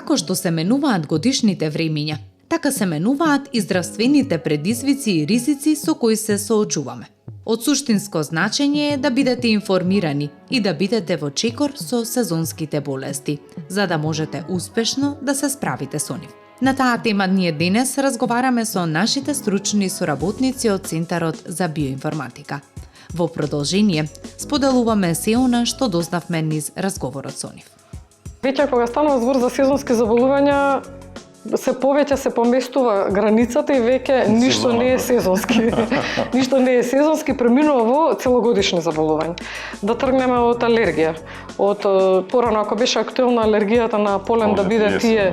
Како што се менуваат годишните времиња, така се менуваат и здравствените предизвици и ризици со кои се соочуваме. Од суштинско значење е да бидете информирани и да бидете во чекор со сезонските болести, за да можете успешно да се справите со нив. На таа тема ние денес разговараме со нашите стручни соработници од Центарот за биоинформатика. Во продолжение, споделуваме се она што дознавме низ разговорот со нив. Веќе кога станува збор за сезонски заболувања, се поместува границата и веќе ништо не е сезонски. Ништо не е сезонски, преминува во целогодишни заболувања. Да тргнеме од алергија. Од порано ако беше актуелна алергијата на полен да биде тие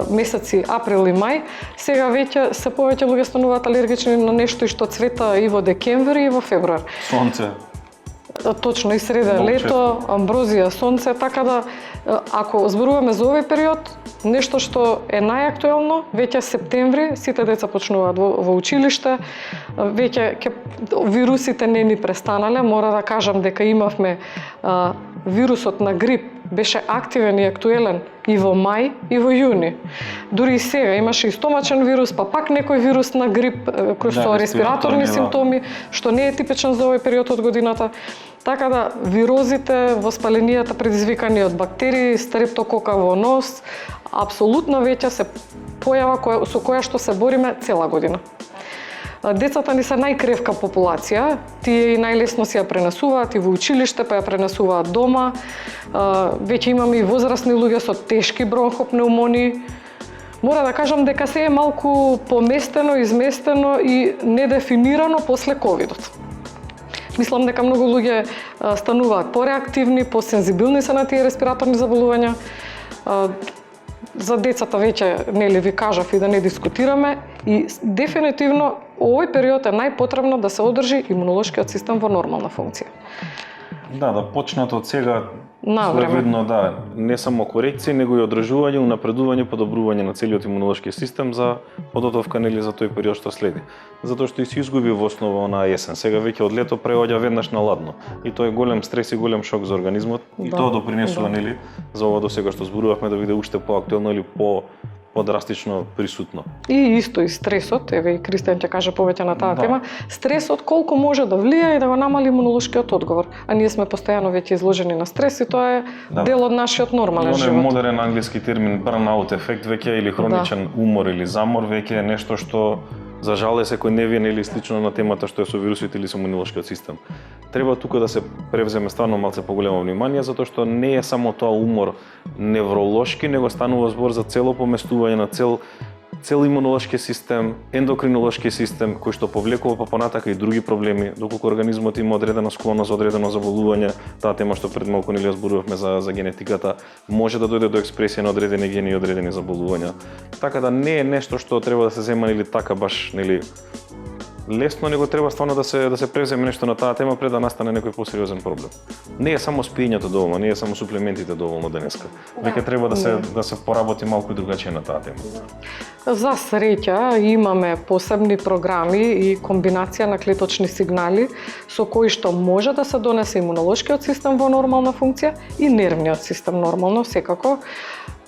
месеци април и мај, сега веќе се повеќе луѓе стануваат алергични на нешто и што цвета и во декември и во февруар. Сонце. Точно, и среда лето, амброзија, сонце, така да ако зборуваме за овој период, нешто што е најактуелно, веќе септември сите деца почнуваат во училиште, веќе вирусите не ни престанале, мора да кажам дека имавме вирусот на грип беше активен и актуелен и во мај и во јуни. Дури и сега имаше и стомачен вирус, па пак некој вирус на грип со респираторни симптоми, што не е типичен за овој период од годината. Така да вирозите, воспаленијата предизвикани од бактерии, стрептокока во нос, апсолутно веќе се појава со која што се бориме цела година. Децата ни се најкревка популација, тие и најлесно си ја пренесуваат и во училиште, па ја пренесуваат дома. Веќе имаме и возрастни луѓе со тешки бронхопнеумонии. Мора да кажам дека се е малку поместено, изместено и недефинирано после ковидот. Мислам дека многу луѓе стануваат пореактивни, посензибилни се на тие респираторни заболувања. За децата веќе нели ви кажав и да не дискутираме и дефинитивно овој период е најпотребно да се одржи имунолошкиот систем во нормална функција. Да почнат од сега навреме. Да, не само корекција, него и одржување, унапредување, подобрување на целиот имунолошки систем за подготовка нели за тој период што следи. Затоа што и се изгуби во основа онаа есен. Сега веќе од лето преоѓа веднаш на ладно. И тоа е голем стрес и голем шок за организмот. И тоа допринесува нели за ова до сега што зборувавме да биде уште поактуелно или подрастично присутно. И исто и стресот, еве и Кристијан ќе каже повеќе на таа тема, стресот колку може да влијае и да го намали имунолошкиот одговор. А ние сме постојано веќе изложени на стрес и тоа е дел од нашиот нормален живот. Оној модерен англиски термин burnout ефект веќе или хроничен умор или замор веќе е нешто што за жал секој не вие нели слично на темата што е со вирусите или со имунолошкиот систем. Треба тука да се превземе стварно малце поголемо внимание затоа што не е само тоа умор невролошки, него станува збор за цело поместување на цел имунолошки систем, ендокринолошки систем кој што повлекува понатака и други проблеми, доколку организмот има одредена склонност, одредено заболување, таа тема што пред малку нели зборувавме за генетиката, може да дојде до експресија на одредени гени и одредени заболувања. Така да не е нешто што треба да се зема или така баш нели лесно, него треба стварно да се превземе нешто на таа тема пред да настане некој посериозен проблем. Не е само спиењето доволно, не е само суплементите доволно денеска. Веќе треба да се поработи малку другачие на таа тема. За среќа имаме посебни програми и комбинација на клеточни сигнали со кои што може да се донесе имунолошкиот систем во нормална функција и нервниот систем нормално секако.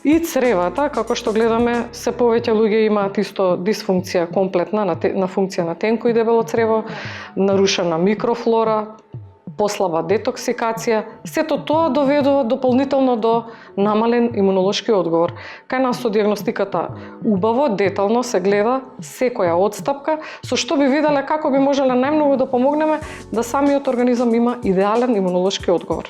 И цревата, како што гледаме, се повеќе луѓе имаат исто дисфункција комплетна на функција на тенко и дебело црево, нарушена микрофлора, послаба детоксикација. Сето тоа доведува дополнително до намален имунолошки одговор. Кај нас со дијагностиката убаво, детално се гледа секоја одстапка, со што би виделе како би можеле најмногу да помогнеме да самиот организам има идеален имунолошки одговор.